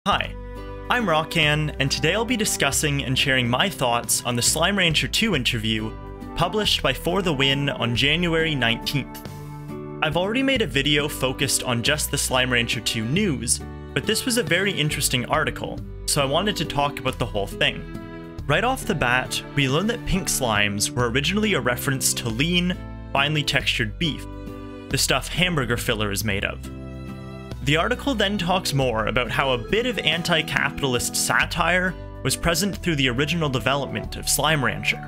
Hi, I'm Rockcan, and today I'll be discussing and sharing my thoughts on the Slime Rancher 2 interview published by For the Win on January 19th. I've already made a video focused on just the Slime Rancher 2 news, but this was a very interesting article, so I wanted to talk about the whole thing. Right off the bat, we learn that pink slimes were originally a reference to lean, finely textured beef, the stuff hamburger filler is made of. The article then talks more about how a bit of anti-capitalist satire was present through the original development of Slime Rancher.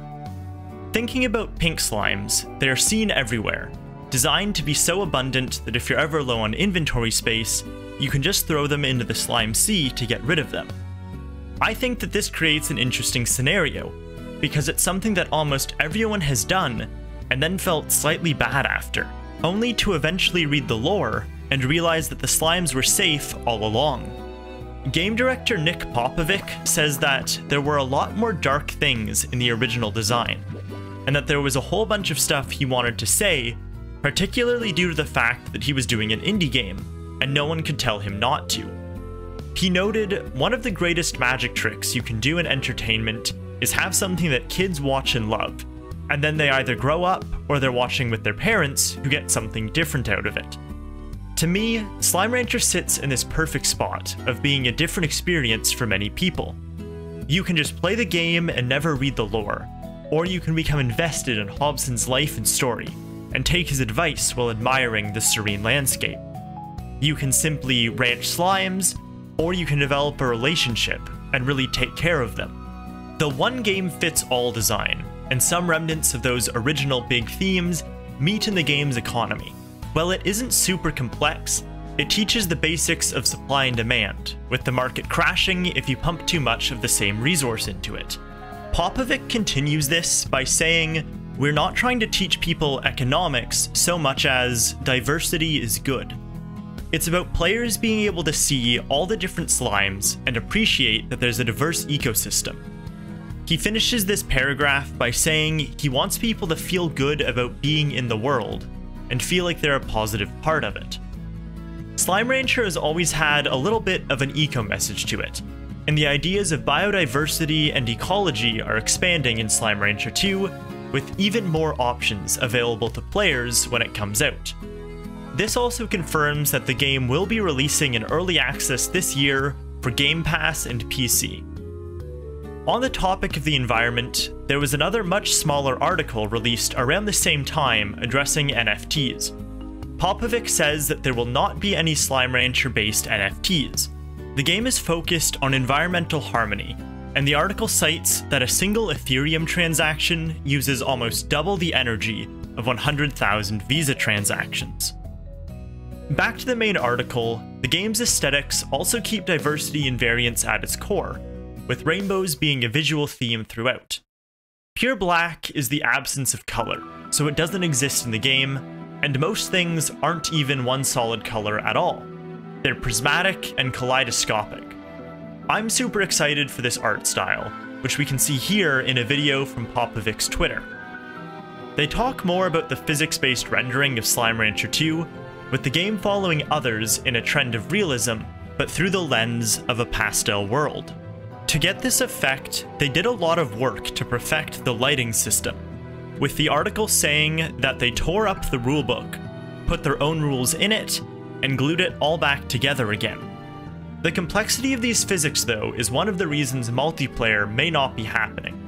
Thinking about pink slimes, they are seen everywhere, designed to be so abundant that if you're ever low on inventory space, you can just throw them into the slime sea to get rid of them. I think that this creates an interesting scenario, because it's something that almost everyone has done, and then felt slightly bad after, only to eventually read the lore and realize that the slimes were safe all along. Game director Nick Popovic says that there were a lot more dark things in the original design, and that there was a whole bunch of stuff he wanted to say, particularly due to the fact that he was doing an indie game, and no one could tell him not to. He noted, "One of the greatest magic tricks you can do in entertainment is have something that kids watch and love, and then they either grow up or they're watching with their parents who get something different out of it." To me, Slime Rancher sits in this perfect spot of being a different experience for many people. You can just play the game and never read the lore, or you can become invested in Hobson's life and story, and take his advice while admiring the serene landscape. You can simply ranch slimes, or you can develop a relationship and really take care of them. The one-game-fits-all design, and some remnants of those original big themes, meet in the game's economy. While it isn't super complex, it teaches the basics of supply and demand, with the market crashing if you pump too much of the same resource into it. Popovic continues this by saying, "We're not trying to teach people economics so much as diversity is good. It's about players being able to see all the different slimes and appreciate that there's a diverse ecosystem." He finishes this paragraph by saying he wants people to feel good about being in the world, and feel like they're a positive part of it. Slime Rancher has always had a little bit of an eco message to it, and the ideas of biodiversity and ecology are expanding in Slime Rancher 2, with even more options available to players when it comes out. This also confirms that the game will be releasing in early access this year for Game Pass and PC. On the topic of the environment, there was another much smaller article released around the same time addressing NFTs. Popovic says that there will not be any Slime Rancher-based NFTs. The game is focused on environmental harmony, and the article cites that a single Ethereum transaction uses almost double the energy of 100,000 Visa transactions. Back to the main article, the game's aesthetics also keep diversity and variance at its core, with rainbows being a visual theme throughout. Pure black is the absence of color, so it doesn't exist in the game, and most things aren't even one solid color at all. They're prismatic and kaleidoscopic. I'm super excited for this art style, which we can see here in a video from Popovic's Twitter. They talk more about the physics-based rendering of Slime Rancher 2, with the game following others in a trend of realism, but through the lens of a pastel world. To get this effect, they did a lot of work to perfect the lighting system, with the article saying that they tore up the rulebook, put their own rules in it, and glued it all back together again. The complexity of these physics, though, is one of the reasons multiplayer may not be happening.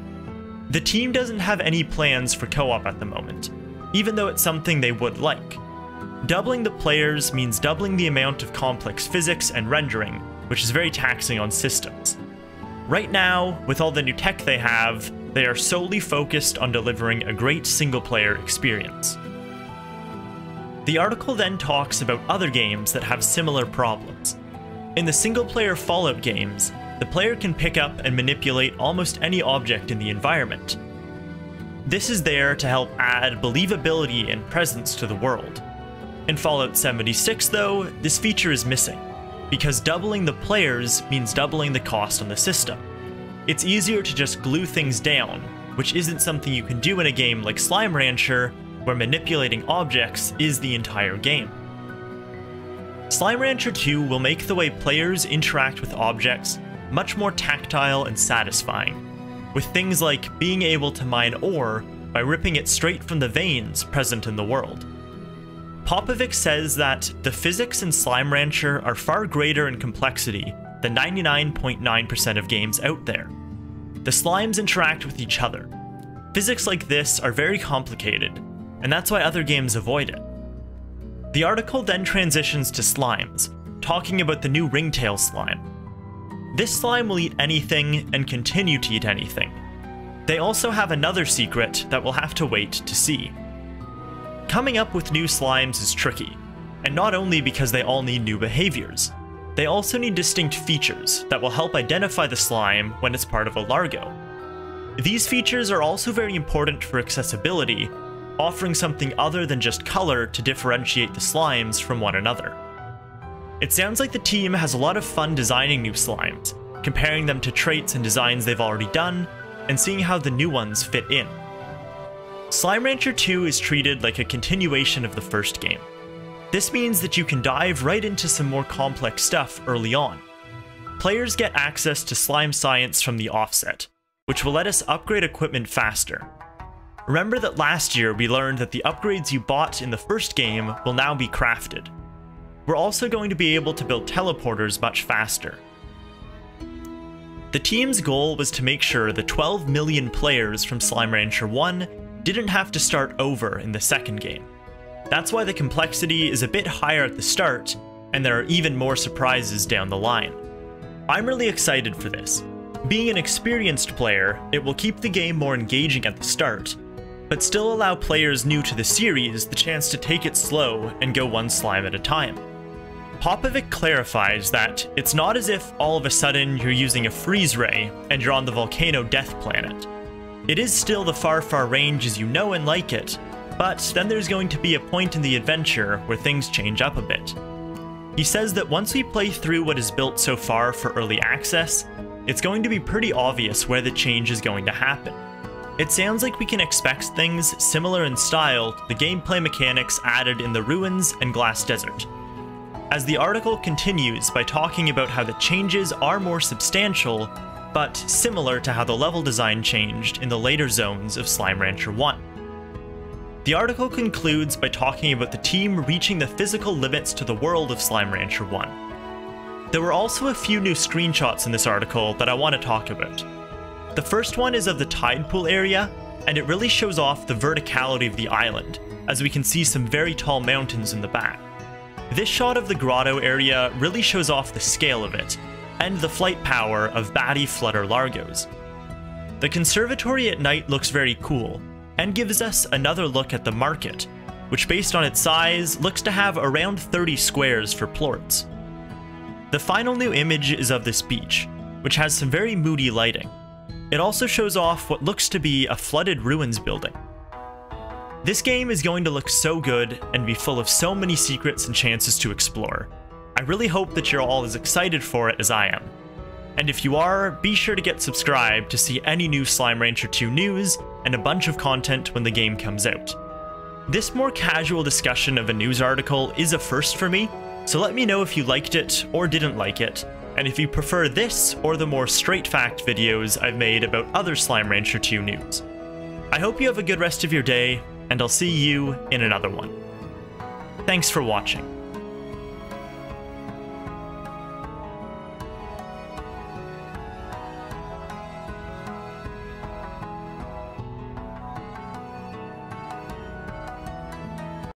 The team doesn't have any plans for co-op at the moment, even though it's something they would like. Doubling the players means doubling the amount of complex physics and rendering, which is very taxing on systems. Right now, with all the new tech they have, they are solely focused on delivering a great single-player experience. The article then talks about other games that have similar problems. In the single-player Fallout games, the player can pick up and manipulate almost any object in the environment. This is there to help add believability and presence to the world. In Fallout 76, though, this feature is missing, because doubling the players means doubling the cost on the system. It's easier to just glue things down, which isn't something you can do in a game like Slime Rancher, where manipulating objects is the entire game. Slime Rancher 2 will make the way players interact with objects much more tactile and satisfying, with things like being able to mine ore by ripping it straight from the veins present in the world. Popovic says that the physics in Slime Rancher are far greater in complexity than 99.9% of games out there. The slimes interact with each other. Physics like this are very complicated, and that's why other games avoid it. The article then transitions to slimes, talking about the new ringtail slime. This slime will eat anything and continue to eat anything. They also have another secret that we'll have to wait to see. Coming up with new slimes is tricky, and not only because they all need new behaviors, they also need distinct features that will help identify the slime when it's part of a largo. These features are also very important for accessibility, offering something other than just color to differentiate the slimes from one another. It sounds like the team has a lot of fun designing new slimes, comparing them to traits and designs they've already done, and seeing how the new ones fit in. Slime Rancher 2 is treated like a continuation of the first game. This means that you can dive right into some more complex stuff early on. Players get access to slime science from the offset, which will let us upgrade equipment faster. Remember that last year we learned that the upgrades you bought in the first game will now be crafted. We're also going to be able to build teleporters much faster. The team's goal was to make sure the 12 million players from Slime Rancher 1 didn't have to start over in the second game. That's why the complexity is a bit higher at the start, and there are even more surprises down the line. I'm really excited for this. Being an experienced player, it will keep the game more engaging at the start, but still allow players new to the series the chance to take it slow and go one slime at a time. Popovic clarifies that it's not as if all of a sudden you're using a freeze ray and you're on the volcano death planet. It is still the far range as you know and like it, but then there's going to be a point in the adventure where things change up a bit. He says that once we play through what is built so far for early access, it's going to be pretty obvious where the change is going to happen. It sounds like we can expect things similar in style to the gameplay mechanics added in the Ruins and Glass Desert. As the article continues by talking about how the changes are more substantial, but similar to how the level design changed in the later zones of Slime Rancher 1. The article concludes by talking about the team reaching the physical limits to the world of Slime Rancher 1. There were also a few new screenshots in this article that I want to talk about. The first one is of the tide pool area, and it really shows off the verticality of the island, as we can see some very tall mountains in the back. This shot of the grotto area really shows off the scale of it, and the flight power of Batty Flutter Largos. The conservatory at night looks very cool, and gives us another look at the market, which based on its size looks to have around 30 squares for plorts. The final new image is of this beach, which has some very moody lighting. It also shows off what looks to be a flooded ruins building. This game is going to look so good and be full of so many secrets and chances to explore. I really hope that you're all as excited for it as I am. And if you are, be sure to get subscribed to see any new Slime Rancher 2 news and a bunch of content when the game comes out. This more casual discussion of a news article is a first for me, so let me know if you liked it or didn't like it, and if you prefer this or the more straight fact videos I've made about other Slime Rancher 2 news. I hope you have a good rest of your day, and I'll see you in another one. Thanks for watching.